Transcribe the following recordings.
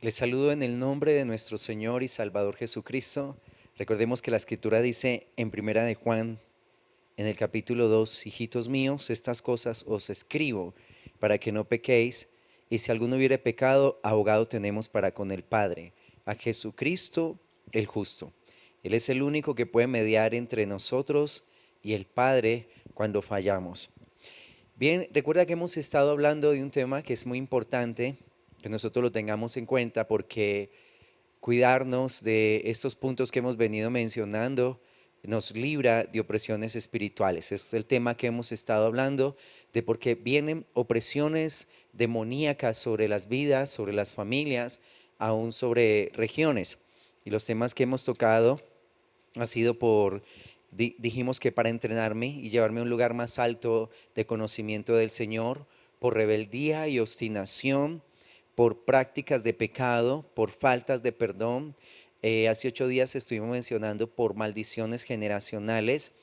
Les saludo en el nombre de nuestro Señor y Salvador Jesucristo. Recordemos que la Escritura dice en Primera de Juan, en el capítulo 2: hijitos míos, estas cosas os escribo para que no pequéis, y si alguno hubiere pecado, abogado tenemos para con el Padre, a Jesucristo el justo. Él es el único que puede mediar entre nosotros y el Padre cuando fallamos. Bien, recuerda que hemos estado hablando de un tema que es muy importante que nosotros lo tengamos en cuenta, porque cuidarnos de estos puntos que hemos venido mencionando nos libra de opresiones espirituales. Es el tema que hemos estado hablando, de por qué vienen opresiones demoníacas sobre las vidas, sobre las familias, aún sobre regiones. Y los temas que hemos tocado ha sido dijimos que para entrenarme y llevarme a un lugar más alto de conocimiento del Señor, por rebeldía y obstinación, por prácticas de pecado, por faltas de perdón. Hace 8 días estuvimos mencionando por maldiciones generacionales.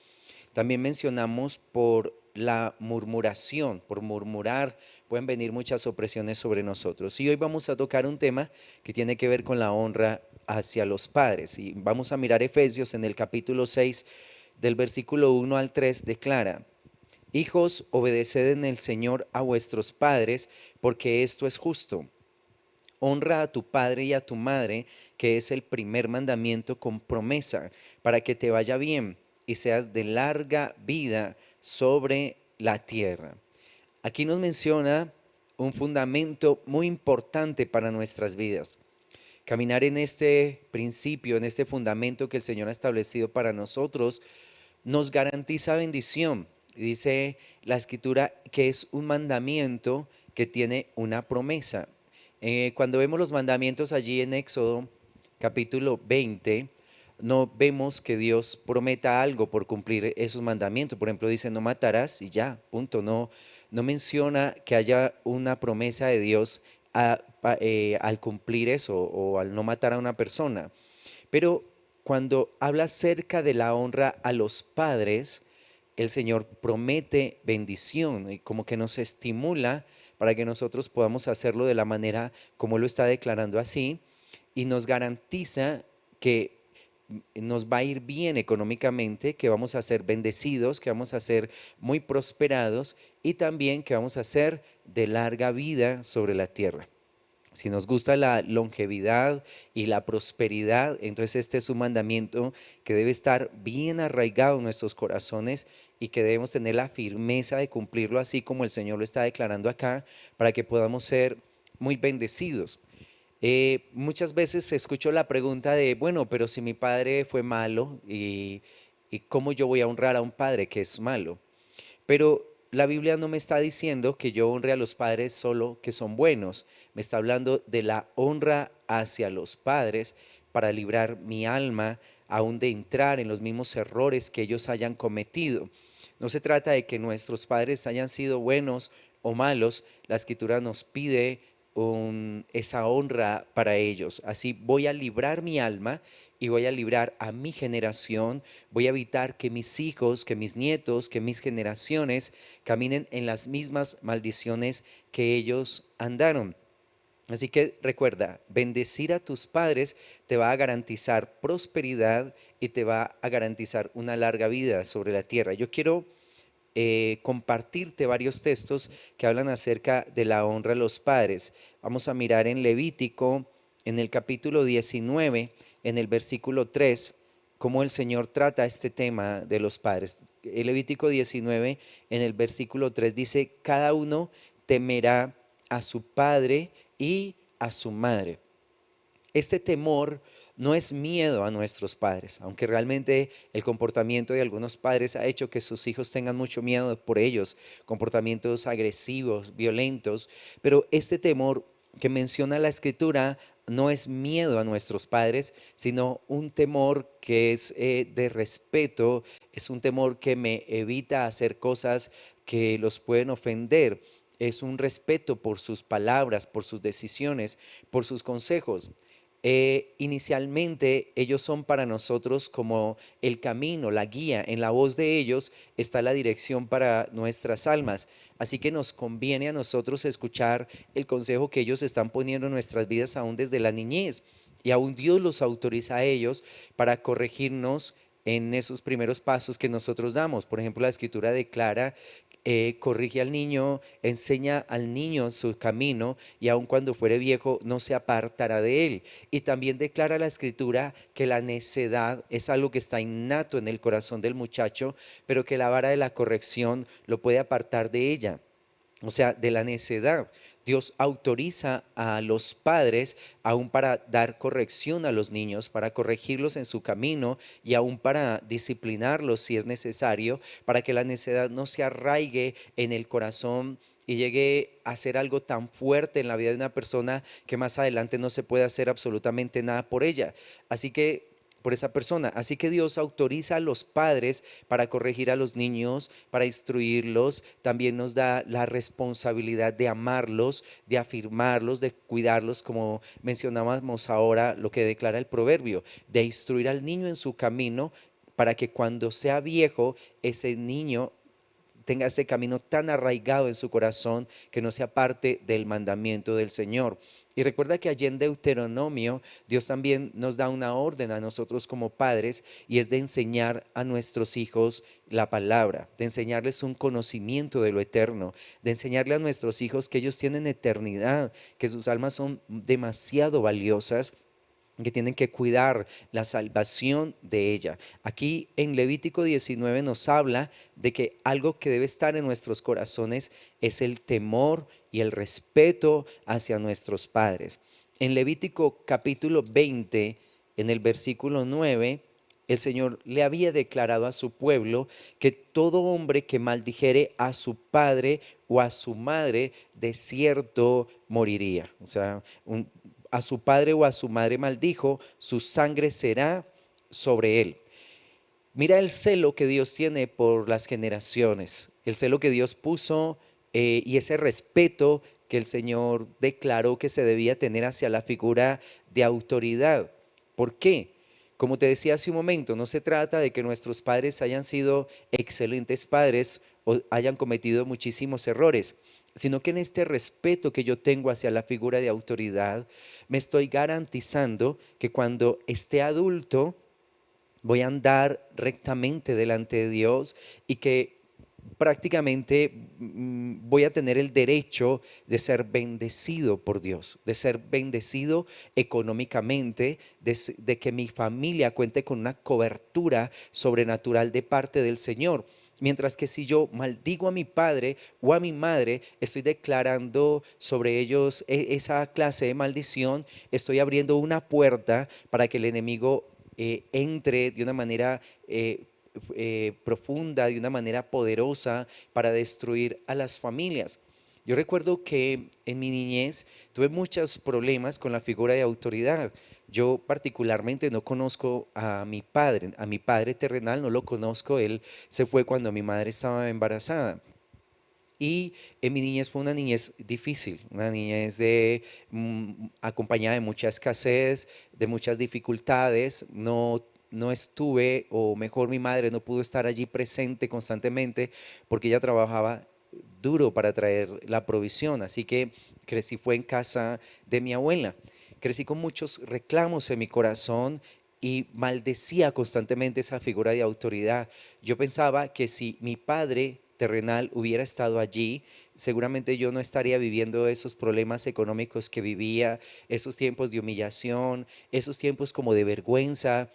También mencionamos por la murmuración, por murmurar, pueden venir muchas opresiones sobre nosotros. Y hoy vamos a tocar un tema que tiene que ver con la honra hacia los padres. Y vamos a mirar Efesios en el capítulo 6, del versículo 1 al 3, declara: Hijos, obedeced en el Señor a vuestros padres, porque esto es justo. Honra a tu padre y a tu madre, que es el primer mandamiento con promesa, para que te vaya bien y seas de larga vida sobre la tierra. Aquí nos menciona un fundamento muy importante para nuestras vidas. Caminar en este principio, en este fundamento que el Señor ha establecido para nosotros, nos garantiza bendición. Dice la Escritura que es un mandamiento que tiene una promesa. Cuando vemos los mandamientos allí en Éxodo capítulo 20, no vemos que Dios prometa algo por cumplir esos mandamientos. Por ejemplo, dice: no matarás y ya, punto. No menciona que haya una promesa de Dios al cumplir eso o al no matar a una persona. Pero cuando habla acerca de la honra a los padres, el Señor promete bendición y como que nos estimula para que nosotros podamos hacerlo de la manera como lo está declarando así, y nos garantiza que nos va a ir bien económicamente, que vamos a ser bendecidos, que vamos a ser muy prosperados, y también que vamos a ser de larga vida sobre la tierra. Si nos gusta la longevidad y la prosperidad, entonces este es un mandamiento que debe estar bien arraigado en nuestros corazones y que debemos tener la firmeza de cumplirlo así como el Señor lo está declarando acá, para que podamos ser muy bendecidos. Muchas veces escucho la pregunta de: bueno, pero si mi padre fue malo, y ¿cómo yo voy a honrar a un padre que es malo? Pero la Biblia no me está diciendo que yo honre a los padres solo que son buenos. Me está hablando de la honra hacia los padres para librar mi alma aún de entrar en los mismos errores que ellos hayan cometido. No se trata de que nuestros padres hayan sido buenos o malos. La Escritura nos pide esa honra para ellos. Así voy a librar mi alma y voy a librar a mi generación. Voy a evitar que mis hijos, que mis nietos, que mis generaciones caminen en las mismas maldiciones que ellos andaron. Así que recuerda, bendecir a tus padres te va a garantizar prosperidad y te va a garantizar una larga vida sobre la tierra. Yo quiero compartirte varios textos que hablan acerca de la honra a los padres. Vamos a mirar en Levítico, en el capítulo 19, en el versículo 3, cómo el Señor trata este tema de los padres. El Levítico 19, en el versículo 3 dice: cada uno temerá a su padre y a su madre. Este temor no es miedo a nuestros padres, aunque realmente el comportamiento de algunos padres ha hecho que sus hijos tengan mucho miedo por ellos, comportamientos agresivos, violentos, pero este temor que menciona la Escritura no es miedo a nuestros padres, sino un temor que es de respeto, es un temor que me evita hacer cosas que los pueden ofender. Es un respeto por sus palabras, por sus decisiones, por sus consejos. inicialmente ellos son para nosotros como el camino, la guía. En la voz de ellos está la dirección para nuestras almas. Así que nos conviene a nosotros escuchar el consejo que ellos están poniendo en nuestras vidas aún desde la niñez. Y aún Dios los autoriza a ellos para corregirnos en esos primeros pasos que nosotros damos. Por ejemplo, la escritura declara, corrige al niño, enseña al niño su camino y aun cuando fuere viejo no se apartará de él. Y también declara la escritura que la necedad es algo que está innato en el corazón del muchacho, pero que la vara de la corrección lo puede apartar de ella, o sea, de la necedad. Dios autoriza a los padres aún para dar corrección a los niños, para corregirlos en su camino y aún para disciplinarlos si es necesario, para que la necedad no se arraigue en el corazón y llegue a ser algo tan fuerte en la vida de una persona que más adelante no se puede hacer absolutamente nada por ella. Así que por esa persona. Así que Dios autoriza a los padres para corregir a los niños, para instruirlos. También nos da la responsabilidad de amarlos, de afirmarlos, de cuidarlos, como mencionábamos ahora, lo que declara el proverbio, de instruir al niño en su camino para que cuando sea viejo, ese niño tenga ese camino tan arraigado en su corazón que no sea parte del mandamiento del Señor. Y recuerda que allí en Deuteronomio Dios también nos da una orden a nosotros como padres y es de enseñar a nuestros hijos la palabra, de enseñarles un conocimiento de lo eterno, de enseñarle a nuestros hijos que ellos tienen eternidad, que sus almas son demasiado valiosas, que tienen que cuidar la salvación de ella. Aquí en Levítico 19 nos habla de que algo que debe estar en nuestros corazones es el temor y el respeto hacia nuestros padres. En Levítico capítulo 20, en el versículo 9, el Señor le había declarado a su pueblo que todo hombre que maldijere a su padre o a su madre, de cierto moriría. O sea, a su padre o a su madre maldijo, su sangre será sobre él. Mira el celo que Dios tiene por las generaciones, el celo que Dios puso y ese respeto que el Señor declaró que se debía tener hacia la figura de autoridad. ¿Por qué? Como te decía hace un momento, no se trata de que nuestros padres hayan sido excelentes padres o hayan cometido muchísimos errores, sino que en este respeto que yo tengo hacia la figura de autoridad, me estoy garantizando que cuando esté adulto, voy a andar rectamente delante de Dios y que prácticamente voy a tener el derecho de ser bendecido por Dios, de ser bendecido económicamente, de que mi familia cuente con una cobertura sobrenatural de parte del Señor. Mientras que si yo maldigo a mi padre o a mi madre, estoy declarando sobre ellos esa clase de maldición, estoy abriendo una puerta para que el enemigo entre de una manera profunda, de una manera poderosa para destruir a las familias. Yo recuerdo que en mi niñez tuve muchos problemas con la figura de autoridad. Yo particularmente no conozco a mi padre terrenal no lo conozco, él se fue cuando mi madre estaba embarazada. Y en mi niñez fue una niñez difícil, una niñez acompañada de mucha escasez, de muchas dificultades. No estuve, o mejor mi madre no pudo estar allí presente constantemente porque ella trabajaba duro para traer la provisión. Así que crecí fue en casa de mi abuela. Crecí con muchos reclamos en mi corazón y maldecía constantemente esa figura de autoridad. Yo pensaba que si mi padre terrenal hubiera estado allí, seguramente yo no estaría viviendo esos problemas económicos que vivía, esos tiempos de humillación, esos tiempos como de vergüenza,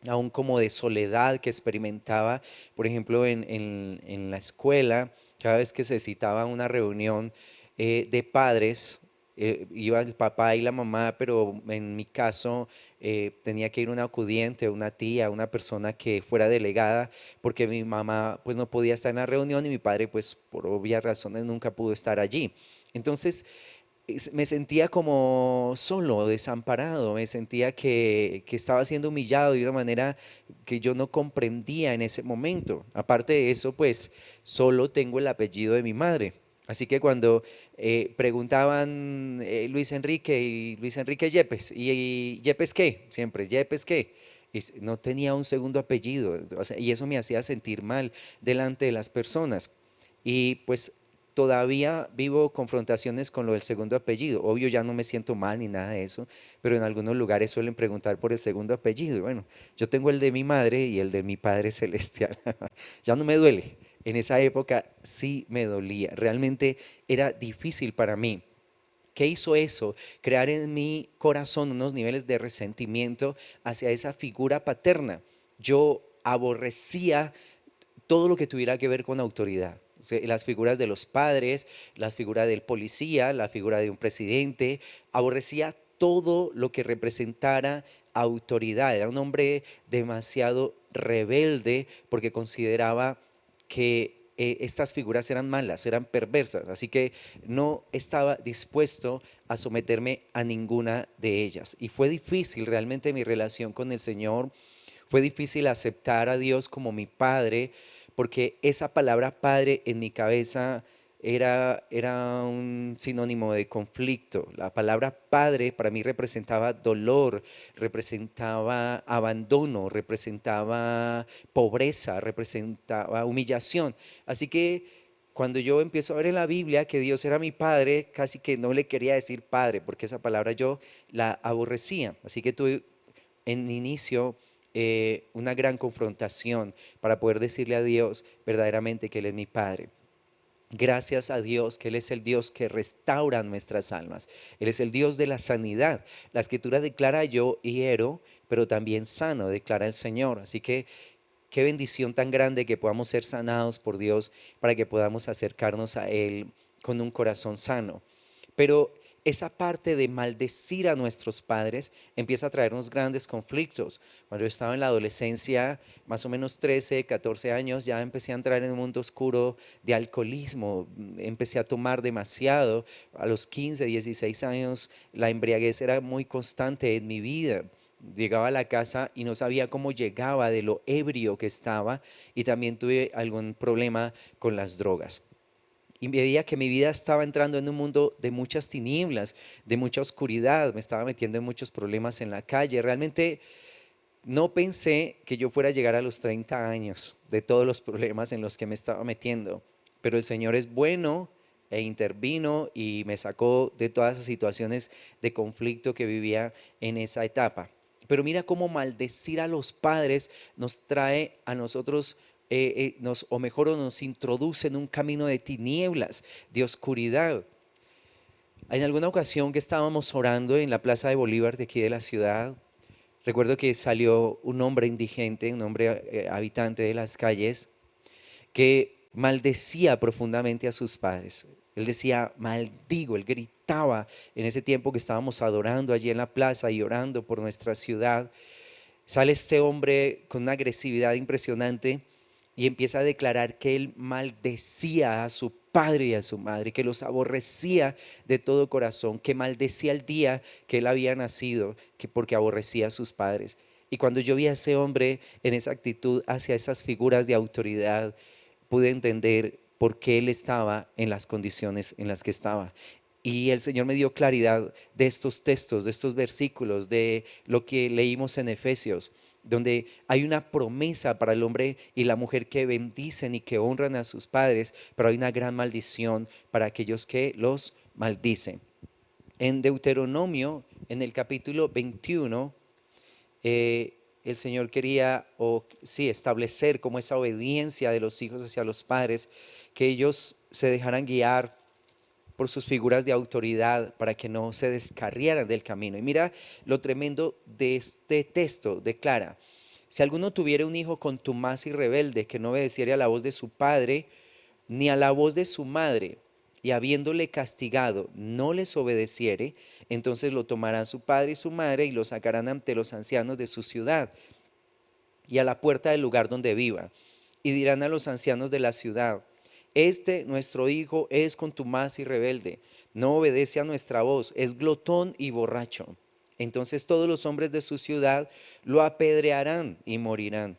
aún como de soledad que experimentaba, por ejemplo, en la escuela, cada vez que se citaba una reunión de padres, iba el papá y la mamá, pero en mi caso tenía que ir una acudiente, una tía, una persona que fuera delegada, porque mi mamá pues no podía estar en la reunión y mi padre pues por obvias razones nunca pudo estar allí. Entonces, me sentía como solo, desamparado, me sentía que estaba siendo humillado de una manera que yo no comprendía en ese momento. Aparte de eso, pues solo tengo el apellido de mi madre. Así que cuando preguntaban Luis Enrique y Luis Enrique Yepes, ¿y Yepes qué? Siempre, ¿Yepes qué? No tenía un segundo apellido, o sea, y eso me hacía sentir mal delante de las personas. Y pues todavía vivo confrontaciones con lo del segundo apellido. Obvio, ya no me siento mal ni nada de eso, pero en algunos lugares suelen preguntar por el segundo apellido. Y bueno, yo tengo el de mi madre y el de mi padre celestial. Ya no me duele. En esa época sí me dolía. Realmente era difícil para mí. ¿Qué hizo eso? Crear en mi corazón unos niveles de resentimiento hacia esa figura paterna. Yo aborrecía todo lo que tuviera que ver con autoridad. O sea, las figuras de los padres, la figura del policía, la figura de un presidente. Aborrecía todo lo que representara autoridad. Era un hombre demasiado rebelde porque consideraba que estas figuras eran malas, eran perversas, así que no estaba dispuesto a someterme a ninguna de ellas. Y fue difícil realmente mi relación con el Señor, fue difícil aceptar a Dios como mi padre, porque esa palabra padre en mi cabeza era un sinónimo de conflicto. La palabra padre para mí representaba dolor, representaba abandono, representaba pobreza, representaba humillación. Así que cuando yo empiezo a ver en la Biblia que Dios era mi padre, casi que no le quería decir padre, porque esa palabra yo la aborrecía. Así que tuve en inicio una gran confrontación para poder decirle a Dios verdaderamente que Él es mi Padre. Gracias a Dios que Él es el Dios que restaura nuestras almas. Él es el Dios de la sanidad. La Escritura declara yo hiero, pero también sano, declara el Señor. Así que qué bendición tan grande que podamos ser sanados por Dios para que podamos acercarnos a Él con un corazón sano. Pero esa parte de maldecir a nuestros padres empieza a traernos grandes conflictos. Cuando yo estaba en la adolescencia, más o menos 13, 14 años, ya empecé a entrar en un mundo oscuro de alcoholismo. Empecé a tomar demasiado. A los 15, 16 años, la embriaguez era muy constante en mi vida. Llegaba a la casa y no sabía cómo llegaba de lo ebrio que estaba, y también tuve algún problema con las drogas. Y veía que mi vida estaba entrando en un mundo de muchas tinieblas, de mucha oscuridad, me estaba metiendo en muchos problemas en la calle. Realmente no pensé que yo fuera a llegar a los 30 años de todos los problemas en los que me estaba metiendo, pero el Señor es bueno e intervino y me sacó de todas esas situaciones de conflicto que vivía en esa etapa. Pero mira cómo maldecir a los padres nos trae a nosotros, o mejor, o nos introduce en un camino de tinieblas, de oscuridad. En alguna ocasión que estábamos orando en la Plaza de Bolívar de aquí de la ciudad, recuerdo que salió un hombre indigente, un hombre habitante de las calles, que maldecía profundamente a sus padres. Él decía, maldigo, él gritaba en ese tiempo que estábamos adorando allí en la plaza y orando por nuestra ciudad. Sale este hombre con una agresividad impresionante y empieza a declarar que él maldecía a su padre y a su madre, que los aborrecía de todo corazón, que maldecía el día que él había nacido, que porque aborrecía a sus padres. Y cuando yo vi a ese hombre en esa actitud hacia esas figuras de autoridad, pude entender por qué él estaba en las condiciones en las que estaba. Y el Señor me dio claridad de estos textos, de estos versículos, de lo que leímos en Efesios, donde hay una promesa para el hombre y la mujer que bendicen y que honran a sus padres, pero hay una gran maldición para aquellos que los maldicen. En Deuteronomio, en el capítulo 21, el Señor quería, o sí, establecer como esa obediencia de los hijos hacia los padres, que ellos se dejaran guiar por sus figuras de autoridad para que no se descarriaran del camino. Y mira lo tremendo de este texto, declara, si alguno tuviera un hijo contumaz y rebelde que no obedeciera a la voz de su padre ni a la voz de su madre, y habiéndole castigado no les obedeciere, entonces lo tomarán su padre y su madre y lo sacarán ante los ancianos de su ciudad y a la puerta del lugar donde viva, y dirán a los ancianos de la ciudad, este nuestro hijo es contumaz y rebelde, no obedece a nuestra voz, es glotón y borracho. Entonces todos los hombres de su ciudad lo apedrearán y morirán.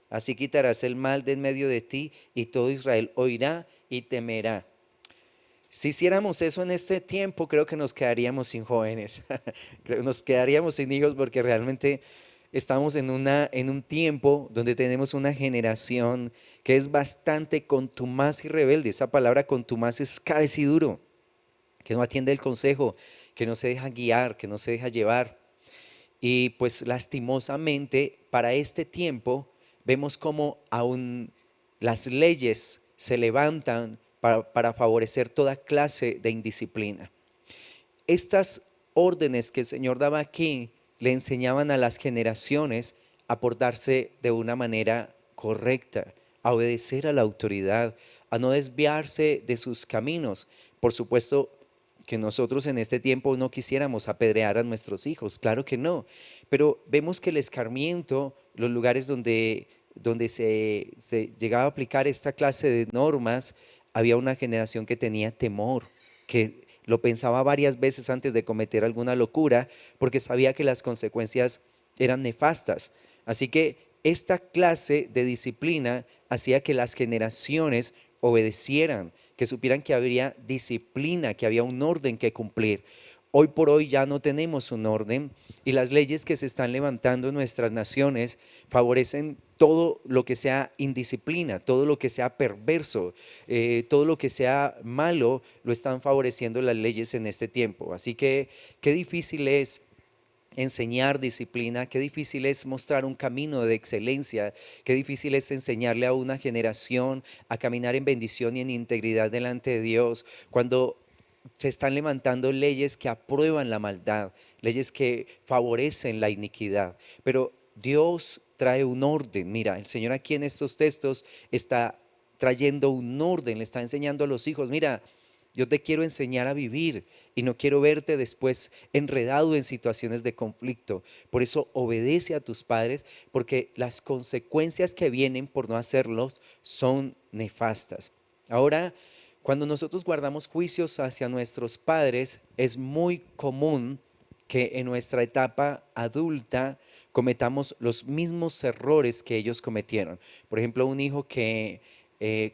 Así quitarás el mal de en medio de ti, y todo Israel oirá y temerá. Si hiciéramos eso en este tiempo, creo que nos quedaríamos sin jóvenes, nos quedaríamos sin hijos porque realmente estamos en un tiempo donde tenemos una generación que es bastante contumaz y rebelde. Esa palabra contumaz es cabeciduro, que no atiende el consejo, que no se deja guiar, que no se deja llevar. Y pues lastimosamente para este tiempo vemos como aún las leyes se levantan para favorecer toda clase de indisciplina. Estas órdenes que el Señor daba aquí le enseñaban a las generaciones a portarse de una manera correcta, a obedecer a la autoridad, a no desviarse de sus caminos. Por supuesto que nosotros en este tiempo no quisiéramos apedrear a nuestros hijos, claro que no, pero vemos que el escarmiento, los lugares donde se llegaba a aplicar esta clase de normas, había una generación que tenía temor, que lo pensaba varias veces antes de cometer alguna locura, porque sabía que las consecuencias eran nefastas. Así que esta clase de disciplina hacía que las generaciones obedecieran, que supieran que habría disciplina, que había un orden que cumplir. Hoy por hoy ya no tenemos un orden y las leyes que se están levantando en nuestras naciones favorecen todo lo que sea indisciplina, todo lo que sea perverso, todo lo que sea malo, lo están favoreciendo las leyes en este tiempo. Así que qué difícil es enseñar disciplina, qué difícil es mostrar un camino de excelencia, qué difícil es enseñarle a una generación a caminar en bendición y en integridad delante de Dios cuando se están levantando leyes que aprueban la maldad, leyes que favorecen la iniquidad. Pero Dios trae un orden. Mira, el Señor aquí en estos textos está trayendo un orden, le está enseñando a los hijos, mira, yo te quiero enseñar a vivir y no quiero verte después enredado en situaciones de conflicto. Por eso obedece a tus padres, porque las consecuencias que vienen por no hacerlos son nefastas. Ahora, cuando nosotros guardamos juicios hacia nuestros padres, es muy común que en nuestra etapa adulta cometamos los mismos errores que ellos cometieron. Por ejemplo, un hijo que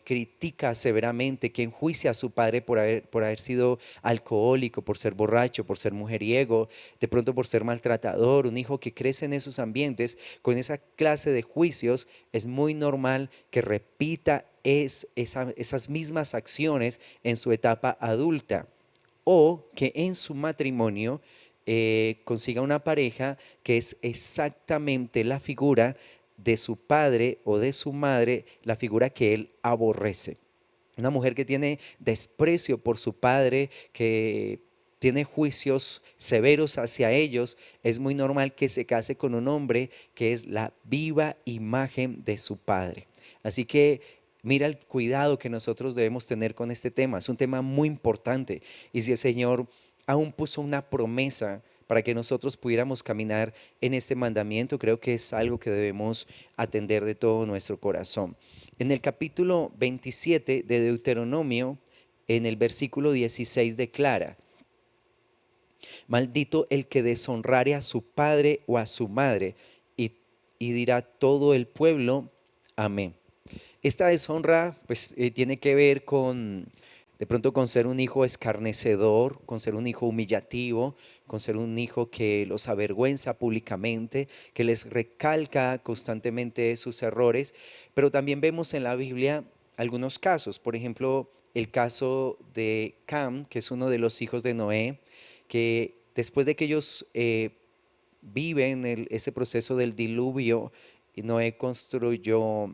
critica severamente, que enjuicia a su padre por haber sido alcohólico, por ser borracho, por ser mujeriego, de pronto por ser maltratador, un hijo que crece en esos ambientes con esa clase de juicios, es muy normal que repita esas mismas acciones en su etapa adulta o que en su matrimonio consiga una pareja que es exactamente la figura de su padre o de su madre, la figura que él aborrece. Una mujer que tiene desprecio por su padre, que tiene juicios severos hacia ellos, es muy normal que se case con un hombre que es la viva imagen de su padre. Así que mira el cuidado que nosotros debemos tener con este tema. Es un tema muy importante. Y si el Señor aún puso una promesa para que nosotros pudiéramos caminar en este mandamiento, creo que es algo que debemos atender de todo nuestro corazón. En el capítulo 27 de Deuteronomio, en el versículo 16 declara: maldito el que deshonrare a su padre o a su madre, y, y dirá todo el pueblo, amén. Esta deshonra pues tiene que ver con de pronto con ser un hijo escarnecedor, con ser un hijo humillativo, con ser un hijo que los avergüenza públicamente, que les recalca constantemente sus errores, pero también vemos en la Biblia algunos casos, por ejemplo, el caso de Cam, que es uno de los hijos de Noé, que después de que ellos viven ese proceso del diluvio, y Noé construyó,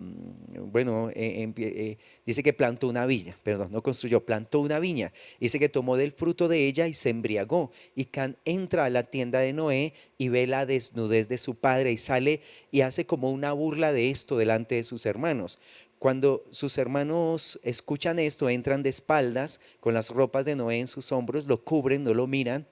bueno, dice que plantó una viña, perdón, no construyó, plantó una viña. Dice que tomó del fruto de ella y se embriagó. Y Can entra a la tienda de Noé y ve la desnudez de su padre y sale y hace como una burla de esto delante de sus hermanos. Cuando sus hermanos escuchan esto, entran de espaldas con las ropas de Noé en sus hombros, lo cubren, no lo miran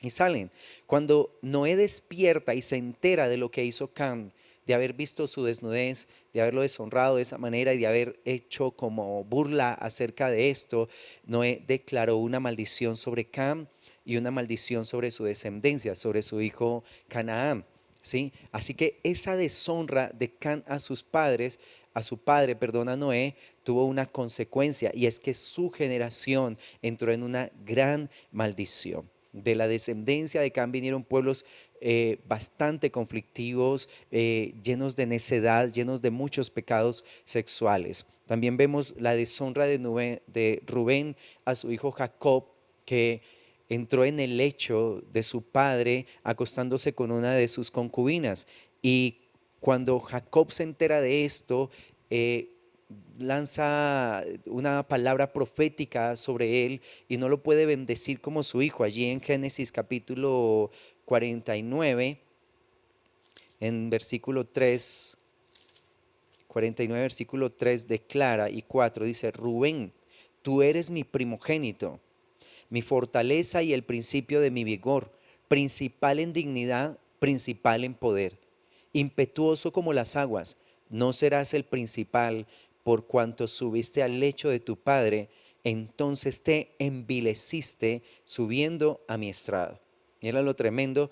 y salen. Cuando Noé despierta y se entera de lo que hizo Cam, de haber visto su desnudez, de haberlo deshonrado de esa manera y de haber hecho como burla acerca de esto, Noé declaró una maldición sobre Cam y una maldición sobre su descendencia, sobre su hijo Canaán. ¿Sí? Así que esa deshonra de Can a sus padres a su padre, perdón, a Noé, tuvo una consecuencia y es que su generación entró en una gran maldición. De la descendencia de Cam vinieron pueblos bastante conflictivos, llenos de necedad, llenos de muchos pecados sexuales. También vemos la deshonra de Rubén a su hijo Jacob, que entró en el lecho de su padre acostándose con una de sus concubinas. Y cuando Jacob se entera de esto, lanza una palabra profética sobre él y no lo puede bendecir como su hijo. Allí en Génesis capítulo 49, en versículo 3, 49 versículo 3 declara y 4 dice, Rubén, tú eres mi primogénito, mi fortaleza y el principio de mi vigor, principal en dignidad, principal en poder, impetuoso como las aguas, no serás el principal por cuanto subiste al lecho de tu padre, entonces te envileciste subiendo a mi estrado. Mira lo tremendo,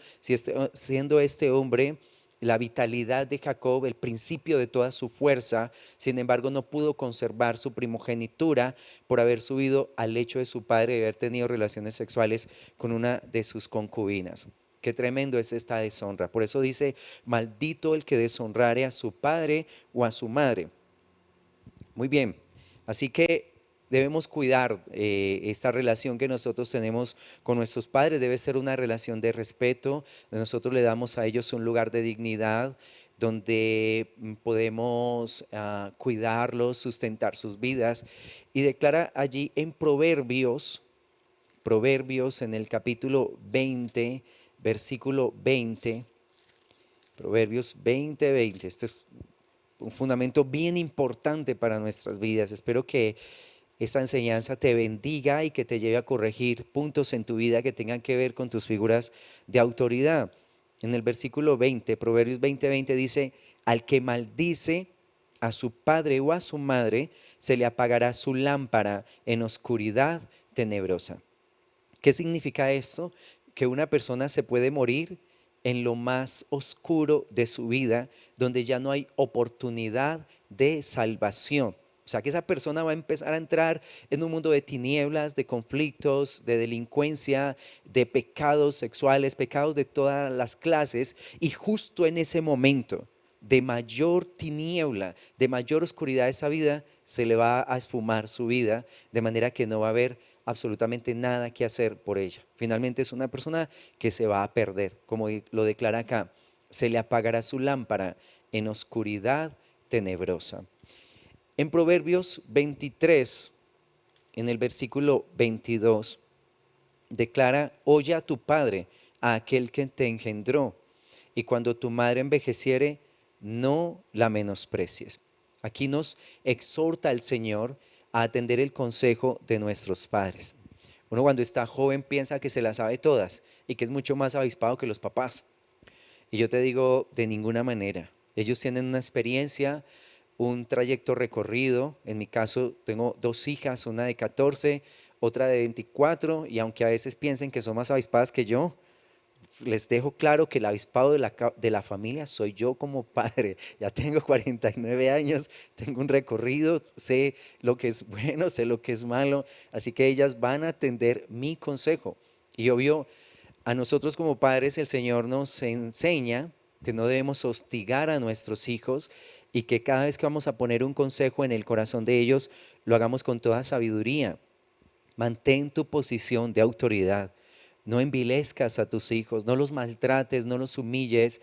siendo este hombre la vitalidad de Jacob, el principio de toda su fuerza, sin embargo no pudo conservar su primogenitura por haber subido al lecho de su padre y haber tenido relaciones sexuales con una de sus concubinas. Qué tremendo es esta deshonra. Por eso dice, maldito el que deshonrare a su padre o a su madre. Muy bien, así que debemos cuidar esta relación que nosotros tenemos con nuestros padres. Debe ser una relación de respeto, donde nosotros le damos a ellos un lugar de dignidad, donde podemos cuidarlos, sustentar sus vidas. Y declara allí en Proverbios en el capítulo 20, versículo 20, Proverbios 20:20. Este es un fundamento bien importante para nuestras vidas. Espero que esta enseñanza te bendiga y que te lleve a corregir puntos en tu vida que tengan que ver con tus figuras de autoridad. En el versículo 20, Proverbios 20:20 dice, al que maldice a su padre o a su madre, se le apagará su lámpara en oscuridad tenebrosa. ¿Qué significa esto? Que una persona se puede morir en lo más oscuro de su vida, donde ya no hay oportunidad de salvación. O sea, que esa persona va a empezar a entrar en un mundo de tinieblas, de conflictos, de delincuencia, de pecados sexuales, pecados de todas las clases, y justo en ese momento de mayor tiniebla, de mayor oscuridad de esa vida, se le va a esfumar su vida, de manera que no va a haber absolutamente nada que hacer por ella. Finalmente es una persona que se va a perder, como lo declara acá, se le apagará su lámpara en oscuridad tenebrosa. En Proverbios 23, en el versículo 22, declara, oye a tu padre, a aquel que te engendró, y cuando tu madre envejeciere, no la menosprecies. Aquí nos exhorta el Señor a atender el consejo de nuestros padres. Uno cuando está joven piensa que se las sabe todas y que es mucho más avispado que los papás. Y yo te digo, de ninguna manera. Ellos tienen una experiencia, un trayecto recorrido. En mi caso, tengo dos hijas, una de 14, otra de 24, y aunque a veces piensen que son más avispadas que yo, les dejo claro que el avispado de la familia soy yo como padre. Ya tengo 49 años, tengo un recorrido, sé lo que es bueno, sé lo que es malo, así que ellas van a atender mi consejo. Y obvio, a nosotros como padres el Señor nos enseña que no debemos hostigar a nuestros hijos y que cada vez que vamos a poner un consejo en el corazón de ellos, lo hagamos con toda sabiduría. Mantén tu posición de autoridad. No envilezcas a tus hijos, no los maltrates, no los humilles,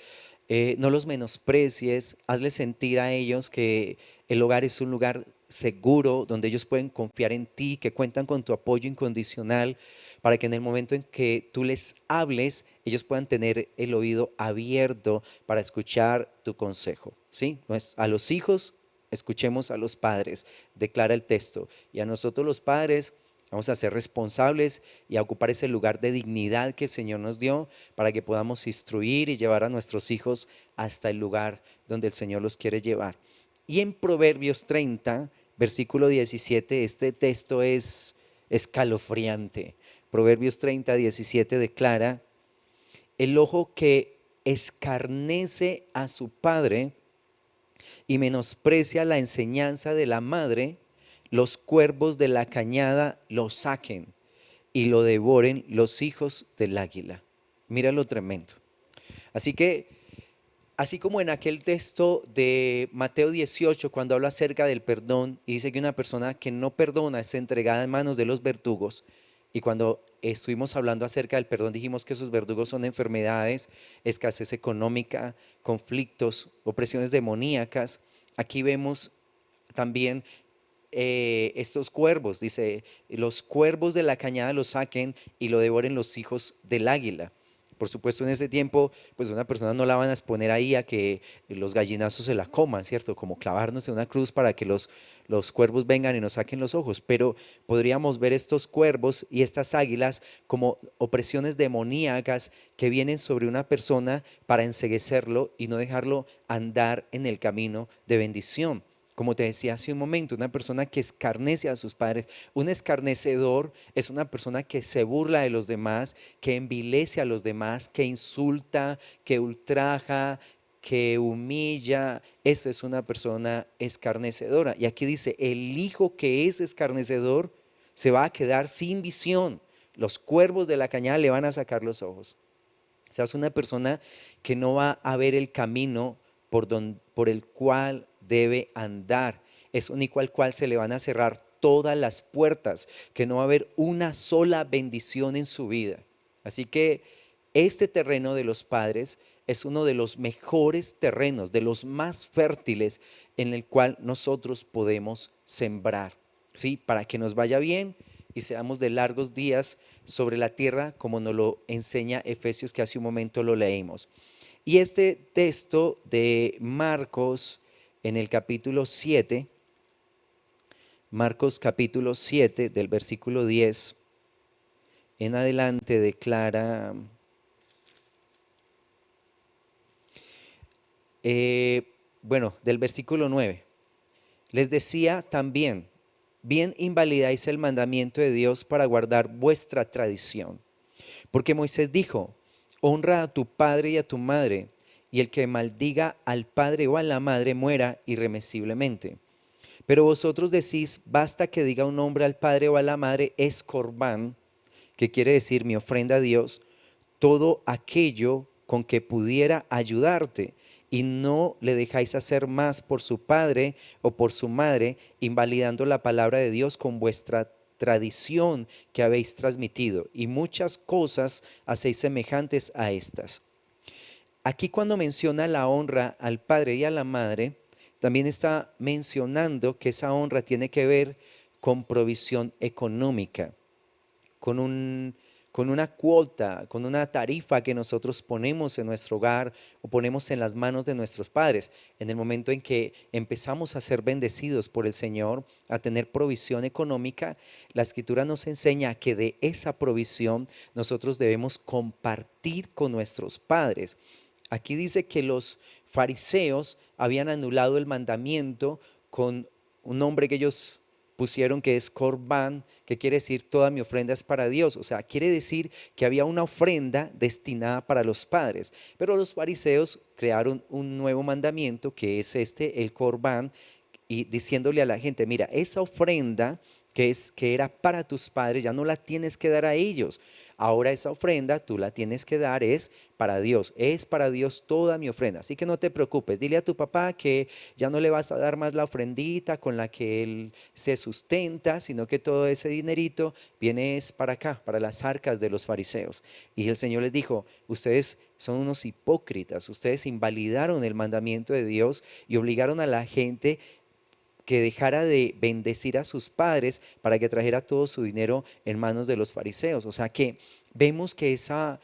no los menosprecies. Hazles sentir a ellos que el hogar es un lugar seguro donde ellos pueden confiar en ti, que cuentan con tu apoyo incondicional, para que en el momento en que tú les hables, ellos puedan tener el oído abierto para escuchar tu consejo. ¿Sí? A los hijos, escuchemos a los padres, declara el texto. Y a nosotros los padres, vamos a ser responsables y a ocupar ese lugar de dignidad que el Señor nos dio para que podamos instruir y llevar a nuestros hijos hasta el lugar donde el Señor los quiere llevar. Y en Proverbios 30, versículo 17, este texto es escalofriante. Proverbios 30, 17 declara, el ojo que escarnece a su padre y menosprecia la enseñanza de la madre, los cuervos de la cañada lo saquen y lo devoren los hijos del águila. Mira lo tremendo. Así que, así como en aquel texto de Mateo 18, cuando habla acerca del perdón y dice que una persona que no perdona es entregada en manos de los verdugos, y cuando estuvimos hablando acerca del perdón dijimos que esos verdugos son enfermedades, escasez económica, conflictos, opresiones demoníacas. Aquí vemos también estos cuervos, dice, los cuervos de la cañada los saquen y lo devoren los hijos del águila. Por supuesto, en ese tiempo, pues una persona no la van a exponer ahí a que los gallinazos se la coman, ¿cierto? Como clavarnos en una cruz para que los cuervos vengan y nos saquen los ojos. Pero podríamos ver estos cuervos y estas águilas como opresiones demoníacas que vienen sobre una persona para enceguecerlo y no dejarlo andar en el camino de bendición. Como te decía hace un momento, una persona que escarnece a sus padres, un escarnecedor es una persona que se burla de los demás, que envilece a los demás, que insulta, que ultraja, que humilla. Esa es una persona escarnecedora. Y aquí dice, el hijo que es escarnecedor se va a quedar sin visión. Los cuervos de la cañada le van a sacar los ojos. O sea, es una persona que no va a ver el camino por el cual debe andar. Es único al cual se le van a cerrar todas las puertas, que no va a haber una sola bendición en su vida. Así que este terreno de los padres es uno de los mejores terrenos, de los más fértiles en el cual nosotros podemos sembrar, ¿sí? Para que nos vaya bien y seamos de largos días sobre la tierra, como nos lo enseña Efesios, que hace un momento lo leímos. Y este texto de Marcos en el capítulo 7, Marcos capítulo 7 del versículo 10 en adelante declara, bueno, del versículo 9, les decía también, bien invalidáis el mandamiento de Dios para guardar vuestra tradición. Porque Moisés dijo, honra a tu padre y a tu madre, y el que maldiga al padre o a la madre muera irremisiblemente. Pero vosotros decís, basta que diga un hombre al padre o a la madre, es corbán, que quiere decir mi ofrenda a Dios, todo aquello con que pudiera ayudarte, y no le dejáis hacer más por su padre o por su madre, invalidando la palabra de Dios con vuestra tradición que habéis transmitido, y muchas cosas hacéis semejantes a estas. Aquí cuando menciona la honra al padre y a la madre, también está mencionando que esa honra tiene que ver con provisión económica, con con una cuota, con una tarifa que nosotros ponemos en nuestro hogar o ponemos en las manos de nuestros padres. En el momento en que empezamos a ser bendecidos por el Señor, a tener provisión económica, la Escritura nos enseña que de esa provisión nosotros debemos compartir con nuestros padres. Aquí dice que los fariseos habían anulado el mandamiento con un nombre que ellos pusieron que es Corbán, que quiere decir toda mi ofrenda es para Dios. O sea, quiere decir que había una ofrenda destinada para los padres. Pero los fariseos crearon un nuevo mandamiento que es este, el Corbán, y diciéndole a la gente, mira, esa ofrenda que era para tus padres, ya no la tienes que dar a ellos. Ahora esa ofrenda tú la tienes que dar es para Dios toda mi ofrenda. Así que no te preocupes, dile a tu papá que ya no le vas a dar más la ofrendita con la que él se sustenta, sino que todo ese dinerito viene es para acá, para las arcas de los fariseos. Y el Señor les dijo, ustedes son unos hipócritas, ustedes invalidaron el mandamiento de Dios y obligaron a la gente que dejara de bendecir a sus padres para que trajera todo su dinero en manos de los fariseos. O sea que vemos que esa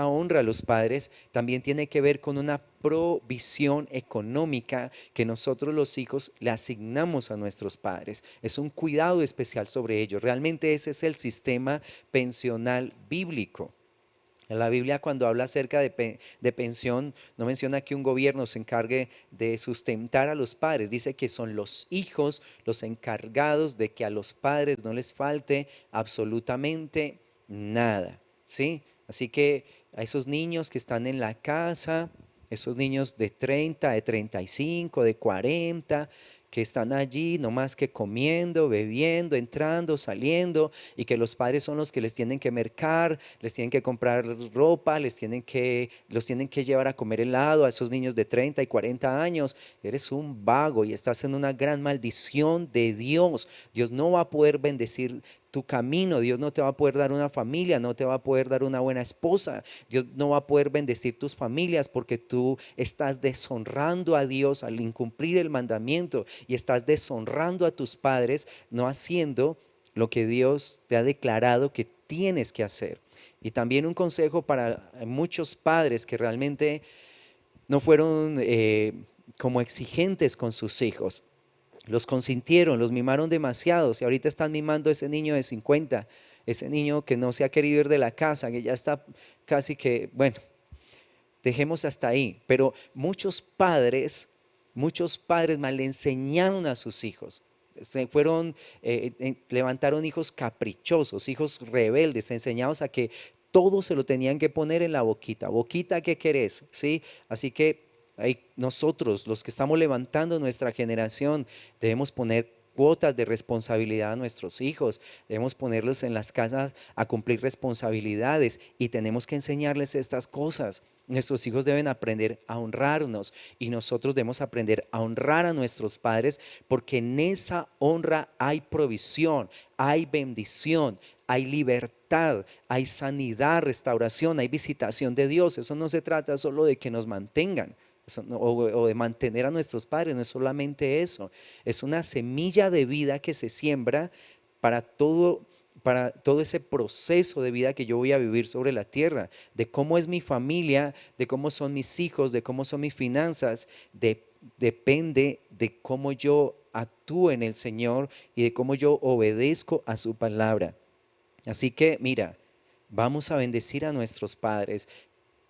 honra a los padres también tiene que ver con una provisión económica que nosotros los hijos le asignamos a nuestros padres. Es un cuidado especial sobre ellos. Realmente ese es el sistema pensional bíblico. En la Biblia cuando habla acerca de pensión, no menciona que un gobierno se encargue de sustentar a los padres. Dice que son los hijos los encargados de que a los padres no les falte absolutamente nada. ¿Sí? Así que a esos niños que están en la casa, esos niños de 30, de 35, de 40, que están allí nomás que comiendo, bebiendo, entrando, saliendo, y que los padres son los que les tienen que mercar, les tienen que comprar ropa, los tienen que llevar a comer helado a esos niños de 30 y 40 años. Eres un vago y estás en una gran maldición de Dios. Dios no va a poder bendecir tu camino, Dios no te va a poder dar una familia, no te va a poder dar una buena esposa, Dios no va a poder bendecir tus familias porque tú estás deshonrando a Dios al incumplir el mandamiento y estás deshonrando a tus padres no haciendo lo que Dios te ha declarado que tienes que hacer. Y también un consejo para muchos padres que realmente no fueron como exigentes con sus hijos. Los consintieron, los mimaron demasiado. Y ahorita están mimando a ese niño de 50, ese niño que no se ha querido ir de la casa, que ya está casi que, bueno, dejemos hasta ahí. Pero muchos padres mal le enseñaron a sus hijos. Levantaron hijos caprichosos, hijos rebeldes, enseñados a que todo se lo tenían que poner en la boquita. Boquita, ¿qué querés? ¿Sí? Así que nosotros, los que estamos levantando nuestra generación, debemos poner cuotas de responsabilidad a nuestros hijos, debemos ponerlos en las casas a cumplir responsabilidades y tenemos que enseñarles estas cosas. Nuestros hijos deben aprender a honrarnos y nosotros debemos aprender a honrar a nuestros padres porque en esa honra hay provisión, hay bendición, hay libertad, hay sanidad, restauración, hay visitación de Dios. Eso no se trata solo de que nos mantengan o de mantener a nuestros padres, no es solamente eso, es una semilla de vida que se siembra para todo ese proceso de vida que yo voy a vivir sobre la tierra, de cómo es mi familia, de cómo son mis hijos, de cómo son mis finanzas, depende de cómo yo actúo en el Señor y de cómo yo obedezco a su palabra. Así que mira, vamos a bendecir a nuestros padres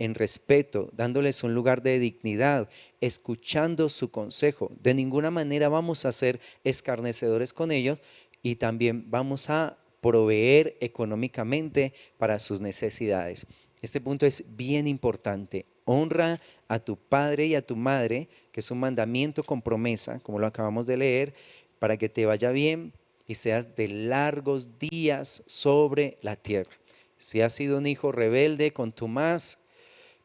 en respeto, dándoles un lugar de dignidad, escuchando su consejo. De ninguna manera vamos a ser escarnecedores con ellos y también vamos a proveer económicamente para sus necesidades. Este punto es bien importante. Honra a tu padre y a tu madre, que es un mandamiento con promesa, como lo acabamos de leer, para que te vaya bien y seas de largos días sobre la tierra. Si has sido un hijo rebelde, contumaz,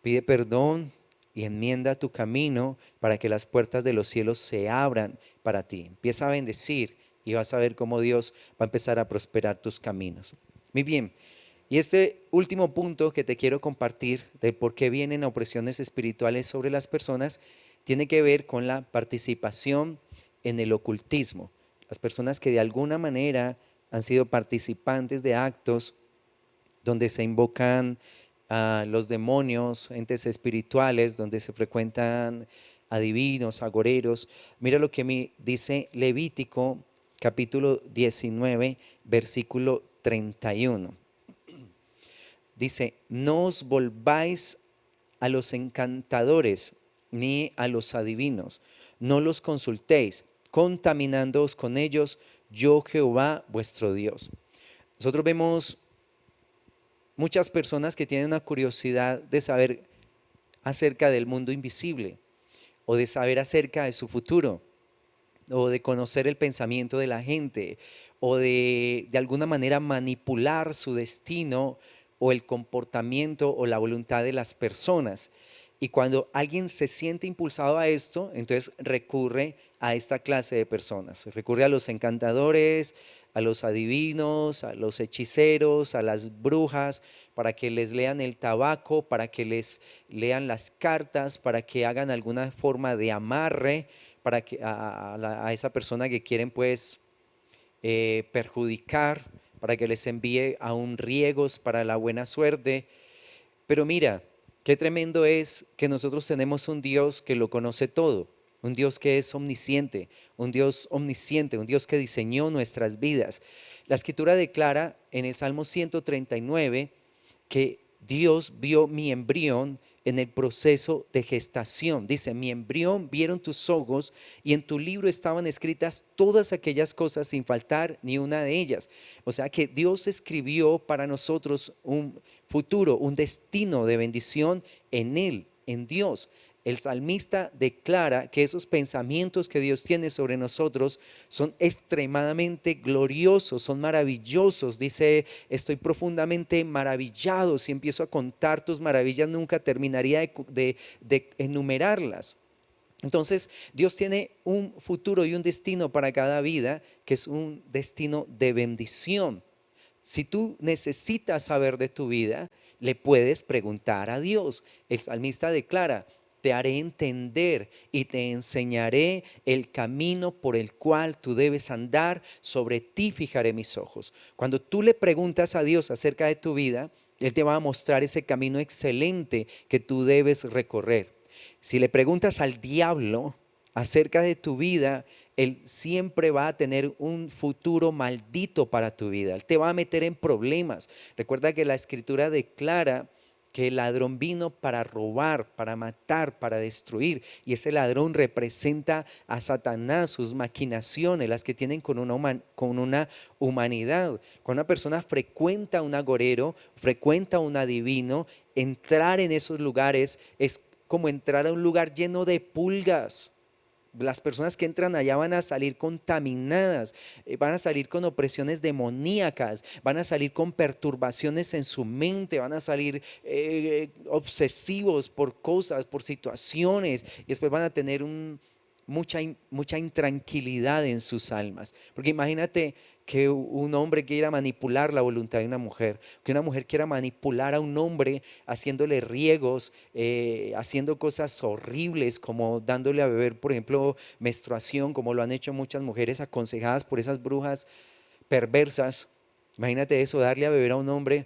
pide perdón y enmienda tu camino para que las puertas de los cielos se abran para ti. Empieza a bendecir y vas a ver cómo Dios va a empezar a prosperar tus caminos. Muy bien. Y este último punto que te quiero compartir de por qué vienen opresiones espirituales sobre las personas tiene que ver con la participación en el ocultismo. Las personas que de alguna manera han sido participantes de actos donde se invocan a los demonios, entes espirituales, donde se frecuentan adivinos, agoreros. Mira lo que me dice Levítico capítulo 19, versículo 31. Dice, no os volváis a los encantadores ni a los adivinos, no los consultéis, contaminándoos con ellos, yo Jehová vuestro Dios. Nosotros vemos muchas personas que tienen una curiosidad de saber acerca del mundo invisible o de saber acerca de su futuro o de conocer el pensamiento de la gente o de alguna manera manipular su destino o el comportamiento o la voluntad de las personas. Y cuando alguien se siente impulsado a esto, entonces recurre a esta clase de personas. Recurre a los encantadores, a los adivinos, a los hechiceros, a las brujas, para que les lean el tabaco, para que les lean las cartas, para que hagan alguna forma de amarre para que a esa persona que quieren pues perjudicar, para que les envíe aún riegos para la buena suerte. Pero mira, qué tremendo es que nosotros tenemos un Dios que lo conoce todo, un Dios que es omnisciente, un Dios omnisciente, un Dios que diseñó nuestras vidas. La escritura declara en el Salmo 139 que Dios vio mi embrión en el proceso de gestación. Dice, mi embrión vieron tus ojos y en tu libro estaban escritas todas aquellas cosas sin faltar ni una de ellas. O sea que Dios escribió para nosotros un futuro, un destino de bendición en Él, en Dios. el salmista declara que esos pensamientos que Dios tiene sobre nosotros son extremadamente gloriosos, son maravillosos. Dice, estoy profundamente maravillado. Si empiezo a contar tus maravillas, nunca terminaría de enumerarlas. Entonces, Dios tiene un futuro y un destino para cada vida, que es un destino de bendición. Si tú necesitas saber de tu vida, le puedes preguntar a Dios. El salmista declara, te haré entender y te enseñaré el camino por el cual tú debes andar, sobre ti fijaré mis ojos. Cuando tú le preguntas a Dios acerca de tu vida, Él te va a mostrar ese camino excelente que tú debes recorrer. Si le preguntas al diablo acerca de tu vida, él siempre va a tener un futuro maldito para tu vida. Él te va a meter en problemas. Recuerda que la escritura declara que el ladrón vino para robar, para matar, para destruir. Y ese ladrón representa a Satanás, sus maquinaciones, las que tienen con una humanidad. Cuando una persona frecuenta un agorero, frecuenta un adivino, entrar en esos lugares es como entrar a un lugar lleno de pulgas. Las personas que entran allá van a salir contaminadas, van a salir con opresiones demoníacas, van a salir con perturbaciones en su mente, van a salir obsesivos por cosas, por situaciones, y después van a tener mucha intranquilidad en sus almas. Porque imagínate que un hombre quiera manipular la voluntad de una mujer, que una mujer quiera manipular a un hombre haciéndole riegos, haciendo cosas horribles como dándole a beber, por ejemplo, menstruación, como lo han hecho muchas mujeres aconsejadas por esas brujas perversas. Imagínate eso, darle a beber a un hombre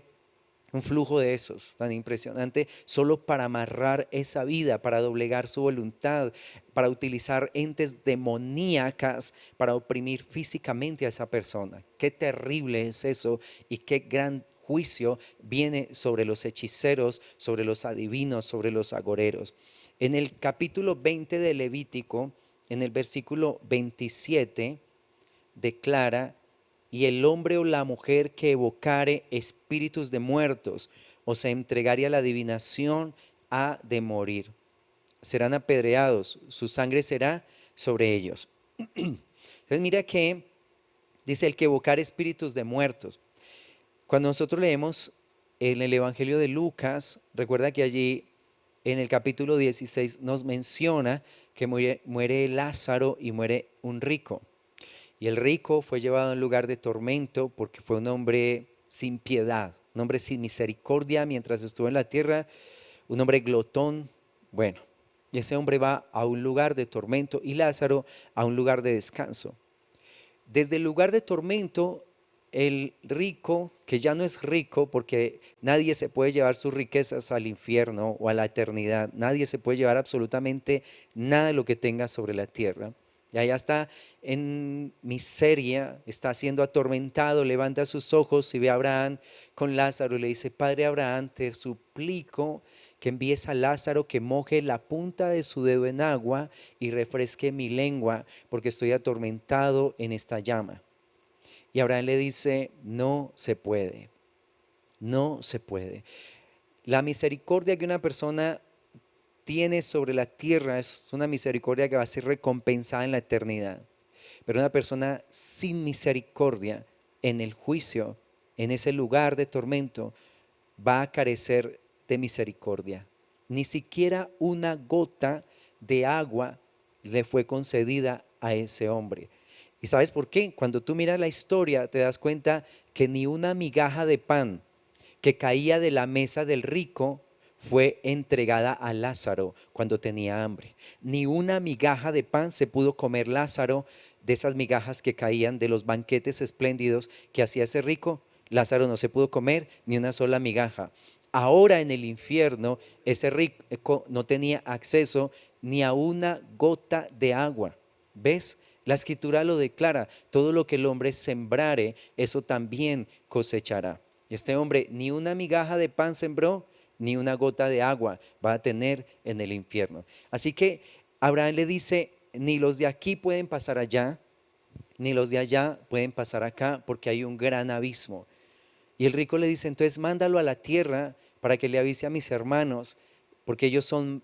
un flujo de esos tan impresionante, solo para amarrar esa vida, para doblegar su voluntad, para utilizar entes demoníacas para oprimir físicamente a esa persona. Qué terrible es eso y qué gran juicio viene sobre los hechiceros, sobre los adivinos, sobre los agoreros. En el capítulo 20 de Levítico, en el versículo 27, declara, y el hombre o la mujer que evocare espíritus de muertos o se entregare a la adivinación ha de morir. Serán apedreados, su sangre será sobre ellos. Entonces mira que dice el que evocar espíritus de muertos. Cuando nosotros leemos en el Evangelio de Lucas, recuerda que allí en el capítulo 16 nos menciona que muere Lázaro y muere un rico. Y el rico fue llevado a un lugar de tormento porque fue un hombre sin piedad, un hombre sin misericordia mientras estuvo en la tierra, un hombre glotón. Bueno, y ese hombre va a un lugar de tormento y Lázaro a un lugar de descanso. Desde el lugar de tormento, el rico, que ya no es rico porque nadie se puede llevar sus riquezas al infierno o a la eternidad, nadie se puede llevar absolutamente nada de lo que tenga sobre la tierra. Y allá está en miseria, está siendo atormentado, levanta sus ojos y ve a Abraham con Lázaro y le dice, Padre Abraham, te suplico que envíes a Lázaro que moje la punta de su dedo en agua y refresque mi lengua, porque estoy atormentado en esta llama. Y Abraham le dice, no se puede, no se puede. La misericordia que una persona tiene sobre la tierra es una misericordia que va a ser recompensada en la eternidad. Pero una persona sin misericordia en el juicio, en ese lugar de tormento, va a carecer de misericordia. Ni siquiera una gota de agua le fue concedida a ese hombre. ¿Y sabes por qué? Cuando tú miras la historia te das cuenta que ni una migaja de pan que caía de la mesa del rico fue entregada a Lázaro cuando tenía hambre. Ni una migaja de pan se pudo comer Lázaro de esas migajas que caían de los banquetes espléndidos que hacía ese rico. Lázaro no se pudo comer ni una sola migaja. Ahora en el infierno ese rico no tenía acceso ni a una gota de agua. ¿Ves? La escritura lo declara, todo lo que el hombre sembrare, eso también cosechará. Este hombre ni una migaja de pan sembró, ni una gota de agua va a tener en el infierno. Así que Abraham le dice, ni los de aquí pueden pasar allá, ni los de allá pueden pasar acá, porque hay un gran abismo. Y el rico le dice, entonces mándalo a la tierra para que le avise a mis hermanos, porque ellos son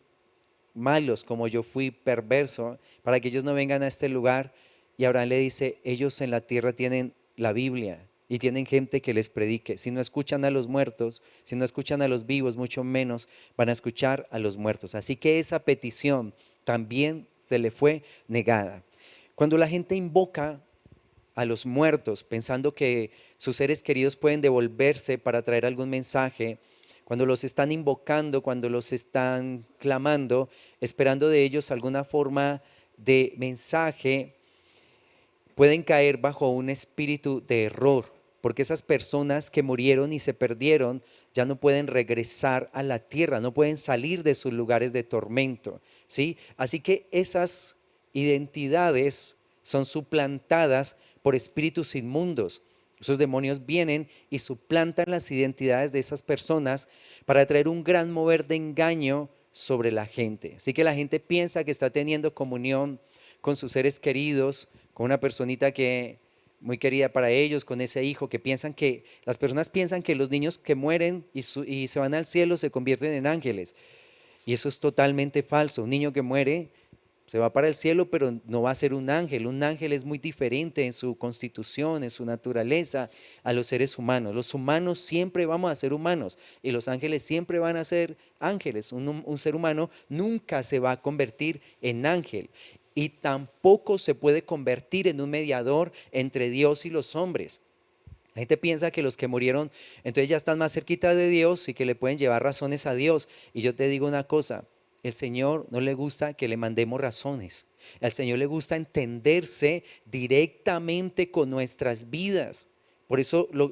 malos como yo fui perverso, para que ellos no vengan a este lugar. Y Abraham le dice, ellos en la tierra tienen la Biblia y tienen gente que les predique. Si no escuchan a los muertos, si no escuchan a los vivos, mucho menos van a escuchar a los muertos. Así que esa petición también se le fue negada. Cuando la gente invoca a los muertos, pensando que sus seres queridos pueden devolverse para traer algún mensaje, cuando los están invocando, cuando los están clamando, esperando de ellos alguna forma de mensaje, pueden caer bajo un espíritu de error, porque esas personas que murieron y se perdieron ya no pueden regresar a la tierra, no pueden salir de sus lugares de tormento, ¿sí? Así que esas identidades son suplantadas por espíritus inmundos. Esos demonios vienen y suplantan las identidades de esas personas para traer un gran mover de engaño sobre la gente. Así que la gente piensa que está teniendo comunión con sus seres queridos, con una personita que muy querida para ellos, con ese hijo, que piensan que, las personas piensan que los niños que mueren y se van al cielo se convierten en ángeles. Y eso es totalmente falso. Un niño que muere se va para el cielo, pero no va a ser un ángel. Un ángel es muy diferente en su constitución, en su naturaleza, a los seres humanos. Los humanos siempre vamos a ser humanos y los ángeles siempre van a ser ángeles. Un ser humano nunca se va a convertir en ángel y tampoco se puede convertir en un mediador entre Dios y los hombres. La gente piensa que los que murieron entonces ya están más cerquita de Dios y que le pueden llevar razones a Dios. Y yo te digo una cosa, el Señor no le gusta que le mandemos razones. Al Señor le gusta entenderse directamente con nuestras vidas. Por eso lo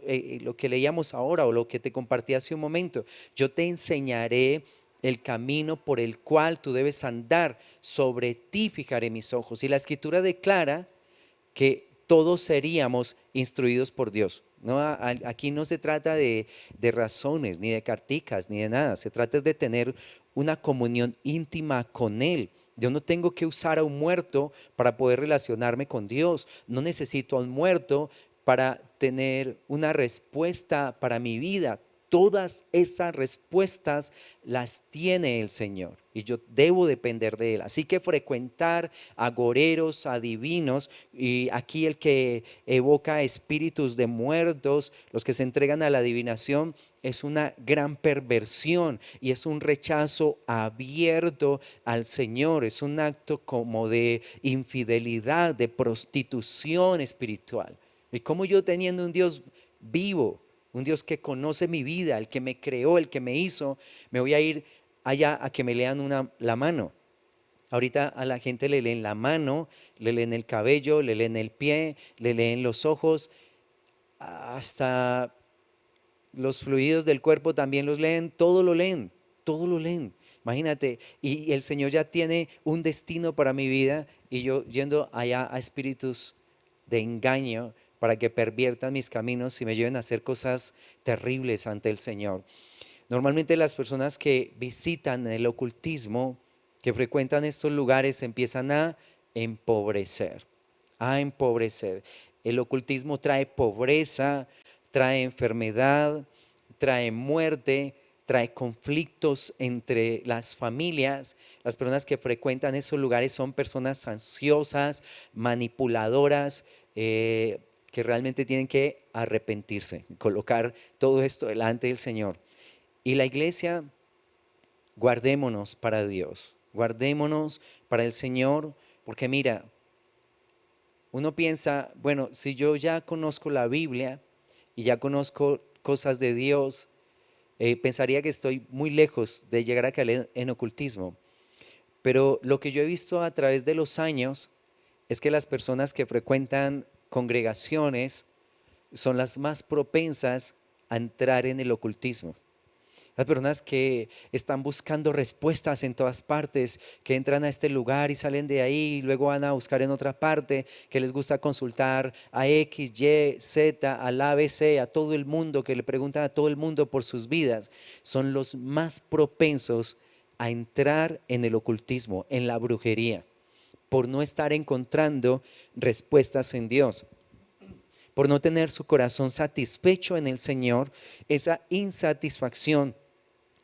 que leíamos ahora o lo que te compartí hace un momento, yo te enseñaré el camino por el cual tú debes andar. Sobre ti fijaré mis ojos. Y la Escritura declara que todos seríamos instruidos por Dios. No, aquí no se trata de razones, ni de carticas, ni de nada. Se trata de tener una comunión íntima con Él. Yo no tengo que usar a un muerto para poder relacionarme con Dios. No necesito a un muerto para tener una respuesta para mi vida. Todas esas respuestas las tiene el Señor y yo debo depender de Él. Así que frecuentar agoreros, adivinos, y aquí el que evoca espíritus de muertos, los que se entregan a la adivinación, es una gran perversión y es un rechazo abierto al Señor. Es un acto como de infidelidad, de prostitución espiritual. Y como yo teniendo un Dios vivo, un Dios que conoce mi vida, el que me creó, el que me hizo, me voy a ir allá a que me lean la mano. Ahorita a la gente le leen la mano, le leen el cabello, le leen el pie, le leen los ojos, hasta los fluidos del cuerpo también los leen, todo lo leen, todo lo leen. Imagínate, y el Señor ya tiene un destino para mi vida y yo yendo allá a espíritus de engaño para que perviertan mis caminos y me lleven a hacer cosas terribles ante el Señor. Normalmente las personas que visitan el ocultismo, que frecuentan estos lugares, empiezan a empobrecer, a empobrecer. El ocultismo trae pobreza, trae enfermedad, trae muerte, trae conflictos entre las familias. Las personas que frecuentan esos lugares son personas ansiosas, manipuladoras, que realmente tienen que arrepentirse, colocar todo esto delante del Señor. Y la iglesia, guardémonos para Dios, guardémonos para el Señor, porque mira, uno piensa, bueno, si yo ya conozco la Biblia y ya conozco cosas de Dios, pensaría que estoy muy lejos de llegar a caer en ocultismo. Pero lo que yo he visto a través de los años es que las personas que frecuentan congregaciones son las más propensas a entrar en el ocultismo. Las personas que están buscando respuestas en todas partes, que entran a este lugar y salen de ahí y luego van a buscar en otra parte, que les gusta consultar a X, Y, Z, al ABC, a todo el mundo, que le preguntan a todo el mundo por sus vidas, son los más propensos a entrar en el ocultismo, en la brujería, por no estar encontrando respuestas en Dios, por no tener su corazón satisfecho en el Señor. Esa insatisfacción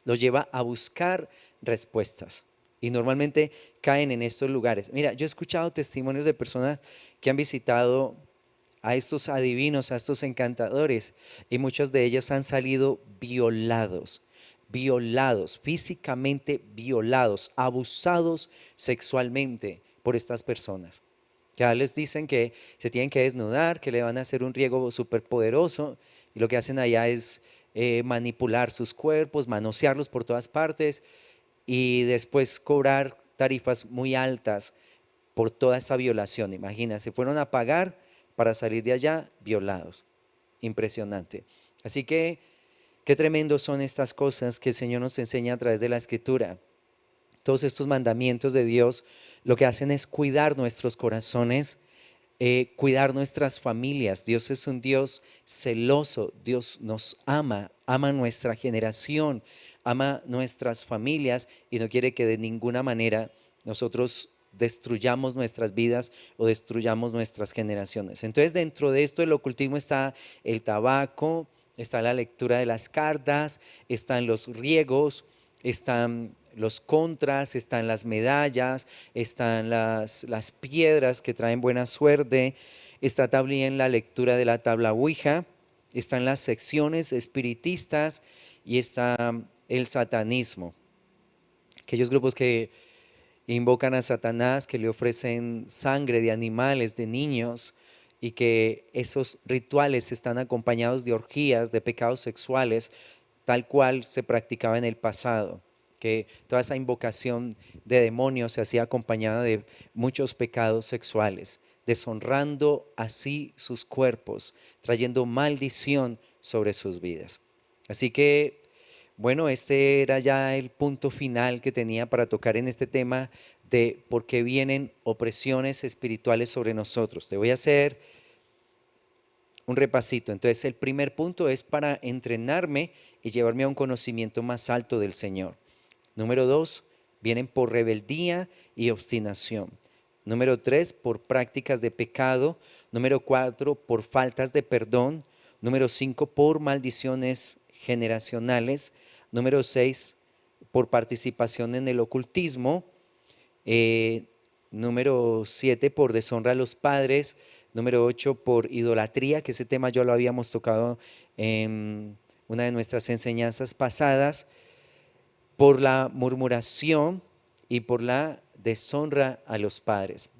los lleva a buscar respuestas. y normalmente caen en estos lugares. Mira, yo he escuchado testimonios de personas que han visitado a estos adivinos, a estos encantadores, y muchos de ellos han salido violados, violados, físicamente violados, abusados sexualmente por estas personas. Ya les dicen que se tienen que desnudar, que le van a hacer un riego súper poderoso, y lo que hacen allá es manipular sus cuerpos, manosearlos por todas partes y después cobrar tarifas muy altas por toda esa violación. Imagínense, fueron a pagar para salir de allá violados. Impresionante. Así que, qué tremendo son estas cosas que el Señor nos enseña a través de la Escritura. Todos estos mandamientos de Dios lo que hacen es cuidar nuestros corazones, cuidar nuestras familias. Dios es un Dios celoso, Dios nos ama, ama nuestra generación, ama nuestras familias y no quiere que de ninguna manera nosotros destruyamos nuestras vidas o destruyamos nuestras generaciones. Entonces, dentro de esto del ocultismo está el tabaco, está la lectura de las cartas, están los riegos, están los contras, están las medallas, están las piedras que traen buena suerte, está también la lectura de la tabla Ouija, están las secciones espiritistas y está el satanismo. Aquellos grupos que invocan a Satanás, que le ofrecen sangre de animales, de niños, y que esos rituales están acompañados de orgías, de pecados sexuales, tal cual se practicaba en el pasado, que toda esa invocación de demonios se hacía acompañada de muchos pecados sexuales, deshonrando así sus cuerpos, trayendo maldición sobre sus vidas. Así que, bueno, este era ya el punto final que tenía para tocar en este tema de por qué vienen opresiones espirituales sobre nosotros. Te voy a hacer un repasito. Entonces, el primer punto es para entrenarme y llevarme a un conocimiento más alto del Señor. Número 2, vienen por rebeldía y obstinación. Número 3, por prácticas de pecado. Número 4, por faltas de perdón. Número 5, por maldiciones generacionales. Número 6, por participación en el ocultismo. Eh, Número 7, por deshonra a los padres. Número 8, por idolatría, que ese tema ya lo habíamos tocado en una de nuestras enseñanzas pasadas. Por la murmuración y por la deshonra a los padres.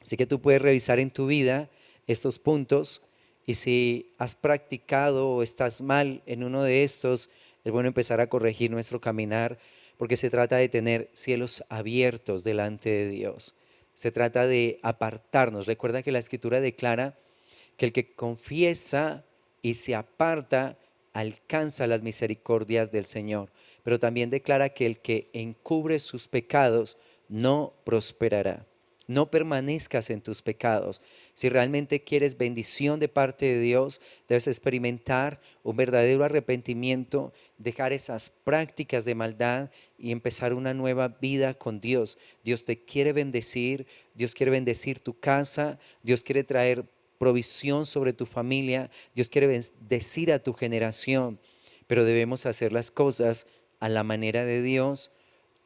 Así que tú puedes revisar en tu vida estos puntos y si has practicado o estás mal en uno de estos, es bueno empezar a corregir nuestro caminar porque se trata de tener cielos abiertos delante de Dios. Se trata de apartarnos. Recuerda que la Escritura declara que el que confiesa y se aparta alcanza las misericordias del Señor, pero también declara que el que encubre sus pecados no prosperará. No permanezcas en tus pecados. Si realmente quieres bendición de parte de Dios, debes experimentar un verdadero arrepentimiento, dejar esas prácticas de maldad y empezar una nueva vida con Dios. Dios te quiere bendecir, Dios quiere bendecir tu casa, Dios quiere traer provisión sobre tu familia, Dios quiere bendecir a tu generación, pero debemos hacer las cosas a la manera de Dios,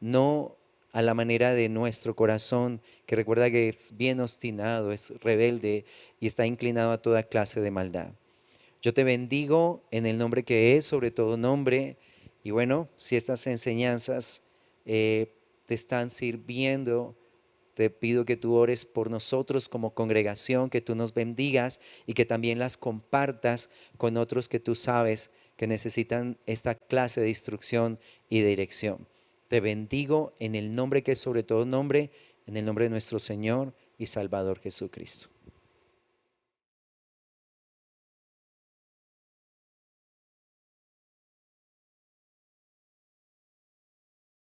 no a la manera de nuestro corazón, que recuerda que es bien obstinado, es rebelde y está inclinado a toda clase de maldad. Yo te bendigo en el nombre que es sobre todo nombre, y bueno, si estas enseñanzas te están sirviendo, te pido que tú ores por nosotros como congregación, que tú nos bendigas y que también las compartas con otros que tú sabes que necesitan esta clase de instrucción y de dirección. Te bendigo en el nombre que es sobre todo nombre, en el nombre de nuestro Señor y Salvador Jesucristo.